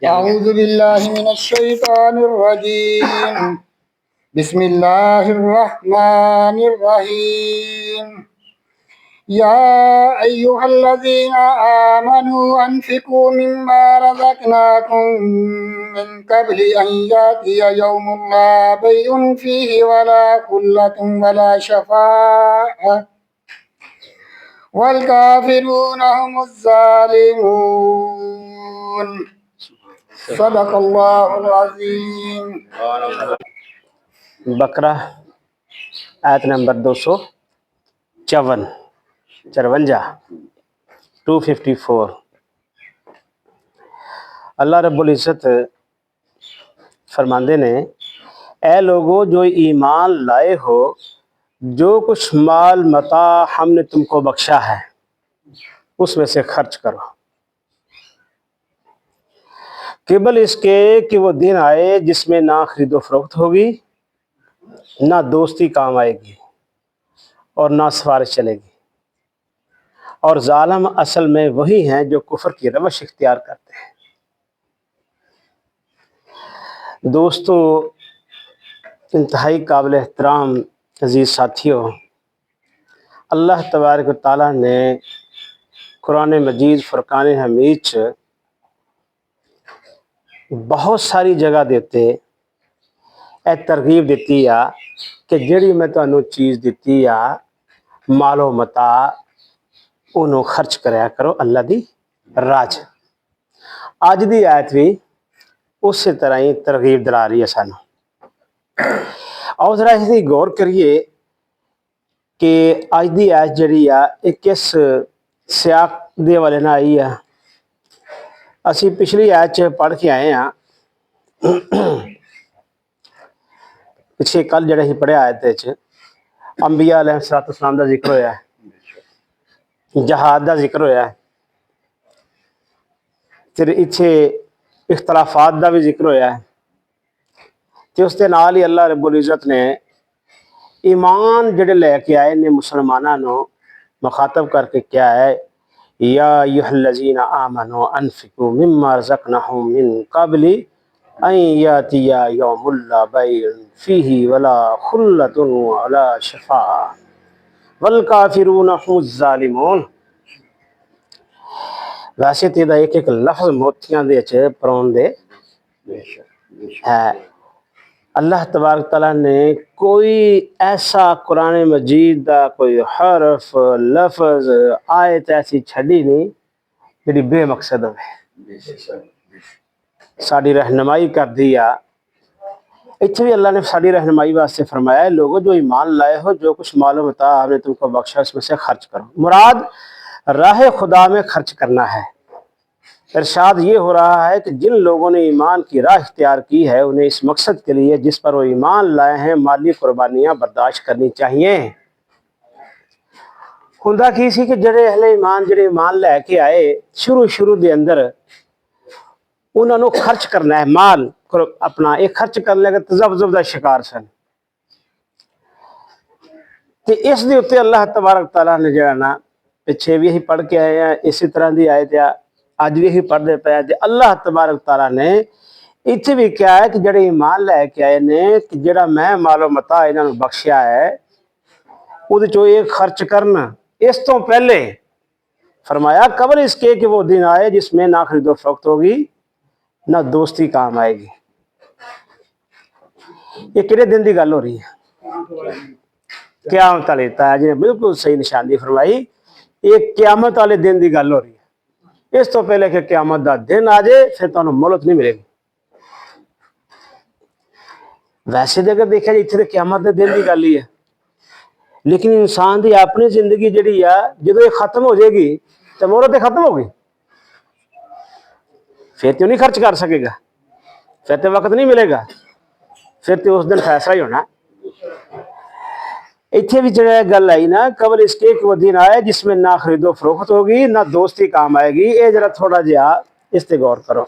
أعوذ بالله من الشيطان الرجيم بسم الله الرحمن الرحيم يا أيها الذين آمنوا أنفقوا مما رزقناكم من قبل أن يأتي يوم لا بيع فيه ولا خلة ولا شفاعة والكافرون هم الظالمون صدق الله العظيم बकरा आयत नंबर 254 254। अल्लाह रब्बुल इज़्ज़त फरमाते ने, ए लोगो जो ईमान लाए हो, जो कुछ माल मता हमने तुमको बख्शा है उसमें से खर्च करो, केवल इसके कि वो दिन आए जिसमें ना खरीदो फरोख्त होगी, ना दोस्ती काम आएगी और ना सिफारिश चलेगी, और जालिम असल में वही हैं जो कुफ्र की रवश इख्तियार करते हैं। दोस्तों, इंतहाई काबिल एहतराम अज़ीज़ साथियों, अल्लाह तबारक व तआला ने कुरान मजीद फुरकान हमीद च बहुत सारी जगह देते ए तरगीब दी आ कि जिहड़ी मैं तुहानू चीज़ दी आ मालो मता उन्होंने खर्च कराया करो अल्लाह दी राह च। अज दी आयत भी उस तरह ही तरगीब दिला रही है सानू। आओ जरा इसकी गौर करिए कि अज दी आयत जिहड़ी आ किस सियाक दे वाले ना आई आ। असी पिछली आयत च पढ़ के आए हैं, पिछले कल जो पढ़िया आयत अंबिया अलैहिस्सलाम का जिक्र होया, जहाद का जिक्र होया, फिर इत्थे इख्तलाफात का भी जिक्र होया, तो उसके नाल ही अल्लाह रब्बुल इज़्ज़त ने ईमान जिहड़े लैके आए ने मुसलमानों को मुखातब करके क्या है, या अय्युहल्लज़ीना आमनू अनफिकू मिम्मा रज़क़नाकुम मिन क़ब्लि अन यातिया यौमुल ला बैउन फीही वला खुल्लतुन वला शफ़ाअ वल काफिरून हुमुज़ ज़ालिमून। वैसे तो इहदा एक एक लफ्ज़ मोतियां दे च परोन दे है। अल्लाह तबारक तआला ने कोई ऐसा कुरान मजीद का कोई हरफ लफ्ज़ आयत ऐसी छड़ी नहीं जिहड़ी बेमकसद होवे, साड़ी रहनुमाई कर दी आ। इत्थे भी अल्लाह ने साड़ी रहनुमाई वास्ते फरमाया, लोगों जो ईमान लाए हो, जो कुछ मालूम होता हमने तुमको बख्शा उसमें से खर्च करो। मुराद राह खुदा में खर्च करना है। इरशाद ये हो रहा है कि जिन लोगों ने ईमान की राह इख्तियार की है उन्हें इस मकसद के लिए जिस पर वो ईमान लाए हैं माली कुर्बानियाँ बर्दाश्त करनी चाहिए। हुंदा की सी कि जिहड़े अहले ईमान जिहड़े ईमान लैके आए शुरू दे अंदर उन्होंने खर्च करना है, माल अपना एक खर्च करने का तजब्जुब का शिकार सन। तो इस दे उत्ते अल्लाह तबारक तआला ने जिहड़ा ना पिछे भी यही पढ़ के आए हैं, इसी तरह की आयत अज भी यही पढ़ते पे। अल्लाह तबारक तआला ने इत्थे भी क्या है कि जिहड़े ईमान लैके आए ने कि जिहड़ा मैं मालो मता इन्होंने बख्शिया है उहदे चों एक खर्च करना। इस तो पहले फरमाया कबल इसके कि वो दिन आए जिसमें ना खरीदो फरोख्त होगी ना दोस्ती काम आएगी। ये किहड़े दिन की गल हो रही है? क़यामत वाले ताज ने बिल्कुल सही निशानी फरमाई, ये क़यामत वाले दिन की गल हो रही है। इस तो पहले कि क़यामत का दिन आ जाए फिर तुहानू मोहलत नहीं मिलेगी। वैसे तो अगर देखा जाए इत्थे तो क़यामत के दिन की गल ही है, लेकिन इंसान की अपनी जिंदगी जिहड़ी आ जो ये खत्म हो जाएगी तो मोहलत तो खत्म होगी, फिर तो नहीं खर्च कर सकेगा, फिर तो वक्त नहीं मिलेगा, फिर तो उस दिन फैसला ही होना। इत्थे भी जो गल आई ना, कबल इसके एक वो दिन आए जिसमें ना खरीदो फरोख्त होगी ना दोस्ती काम आएगी। ये जरा थोड़ा जहा इस पर गौर करो।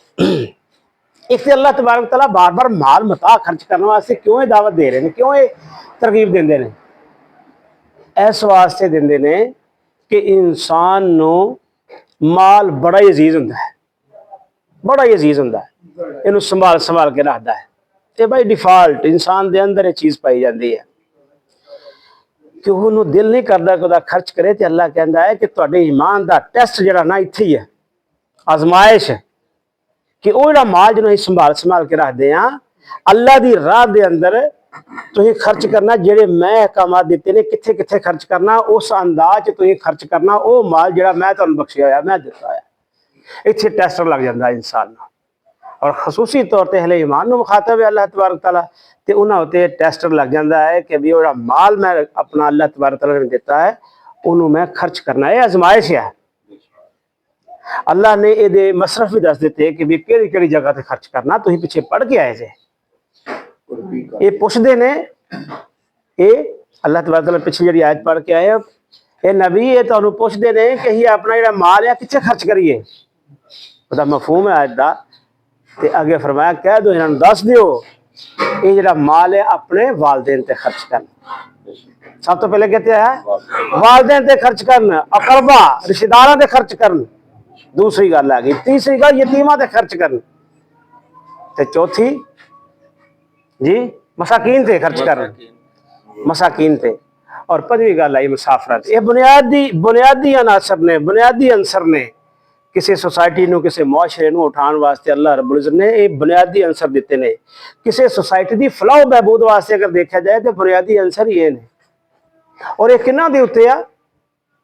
इससे अल्लाह तबारक तआला बार बार माल मता खर्च करने वास्ते क्यों ये दावत दे रहे हैं, क्यों ये तरगीब देंदे ने? इस वास्ते देंदे ने कि इंसान नू माल बड़ा ही अजीज हुंदा है। बड़ा ही अजीज हुंदा है, इनू संभाल संभाल के रखता है। तो भाई डिफॉल्ट इंसान के अंदर ये चीज़ पाई जाती है कि उन्होंने दिल नहीं करता कि खर्च करे। तो अल्लाह कहता है कि तुहाडे ईमान का टेस्ट जरा ना इत्थे ही है, आजमाइश कि वो जो माल जो संभाल संभाल के रखते हैं अल्लाह की राह के अंदर तुसीं खर्च करना, जेडे मैं अहकामात दिते ने कित्थे कित्थे खर्च करना, उस अंदाज तुसीं खर्च करना। वो माल जो मैं तुहानूं बख्शिया होया, मैं दिता होया, इत्थे टेस्ट लग जाता इंसान का। और खसूसी तौर पर हले ईमान नूं मुखातब है अल्लाह तबारक तआला, तो उन्होंने उत्ते टेस्ट लग जाता है कि भी वो माल मैं अपना अल्लाह तबारक तआला ने दिता है उन्होंने मैं खर्च करना है। आजमाइश है। अल्लाह ने ये मसरफ भी दस दिते कि भी केड़ी केड़ी जगह से खर्च करना। तुसीं पिछे पढ़ के आए थे, ये पुछदे ने, ये अल्लाह तबारक तआला पिछे जी आयत पढ़ के आए, ये नबी ये तुहानूं पुछदे ने कि ही अपना जो माल है कित्थे खर्च करिए। उसका मफहूम है आयत का। ते अगे फरमाया कह दो इन्होंने दस दियो ये जरा माल है अपने वालदेन ते खर्च कर। सब तो पहले कहते हैं वालदेन ते खर्च करन, अकरबा रिश्तेदारों ते खर्च करन, दूसरी गल आ गई। तीसरी गल यतीमा ते खर्च करन, ते चौथी जी मसाकीन ते खर्च करन, मसाकीन ते। और पंजवीं गल आई मुसाफरत। ये बुनियादी अनासर ने, बुनियादी अंसर ने किसी सोसाइटी नूं, किसी मुआशरे नूं उठाउण वास्ते अल्लाह रब्बुल इज्जत ने ये बुनियादी अंसर दिते ने। किसी सोसाइटी की फलाह बहबूद वास्ते अगर देखा जाए तो बुनियादी अंसर ये ने। और ये किन्हां दे उत्ते आ?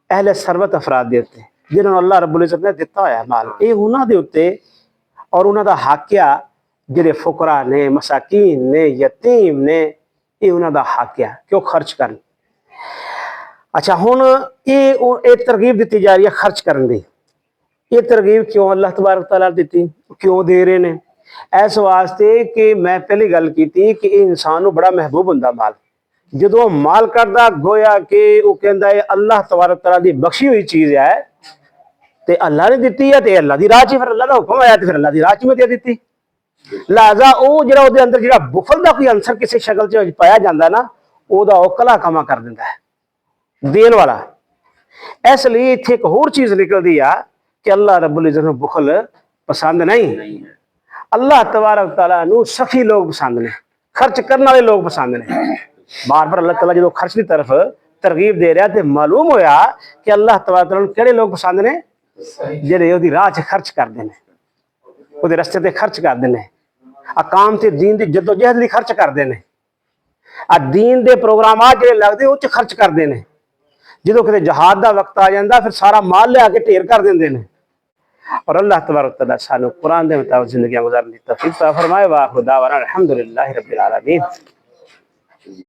अहले सरबत अफराद दे उत्ते, जिन्होंने अल्लाह रब्बुल इज्जत ने दिता होया माल, ये उन्हां दे उत्ते। और उन्हां दा हक आ जिहड़े फुकरा ने, मसाकीन ने, यतीम ने, ये उन्हां दा हक आ कि वो खर्च करन। अच्छा हुण ये तरगीब दी जा रही है खर्च करन दी। ये तरगीब क्यों अल्लाह तबारक तआला दी, क्यों दे रहे ने? इस वास्ते कि मैं पहली गल की थी कि इंसान नूं बड़ा महबूब हुंदा माल। जो माल करदा गोया कि वो कहंदा है अल्लाह तबारक तआला दी बख्शी हुई चीज़ है, तो अल्लाह ने दी है, तो अल्लाह की राह च, फिर अल्लाह का हुक्म आया तो फिर अल्लाह की राह च में दे दी। लिहाजा वो जो उसके अंदर जो बुखल का कोई अंसर किसी शक्ल च पाया जाता ना, वह कला कमा कर दिंदा है देन वाला। इसलिए इत्थे एक होर चीज़ निकलती आ कि अल्लाह रब्बुल इज्जत नूं बुखल पसंद नहीं। अल्लाह तबारक तआला नूं सखी लोग पसंद ने, खर्च करने वाले लोग पसंद ने। बार बार अल्लाह तआला जो खर्च की तरफ तरगीब दे रहा, तो मालूम होया कि अल्लाह तबारक तआला नूं किहड़े लोग पसंद ने? जिहड़े उहदी राह च खर्च करते हैं, उहदे रस्ते ते खर्च करते हैं, अकाम ते दीन दी जद्दोजहद लई खर्च करते हैं, आ दीन दे प्रोग्रामात जिहड़े लगदे उह च खर्च करते हैं। जो कि जहाद का वक्त आ जाता फिर सारा माल लिया के ढेर कर देंगे ने। और अल्लाह तबारक तआला सानू कुरान के मुताबिक जिंदगी गुजारने की तौफीक अता फरमाए। वाखिर दावाना अल्हम्दुलिल्लाहि रब्बिल आलमीन।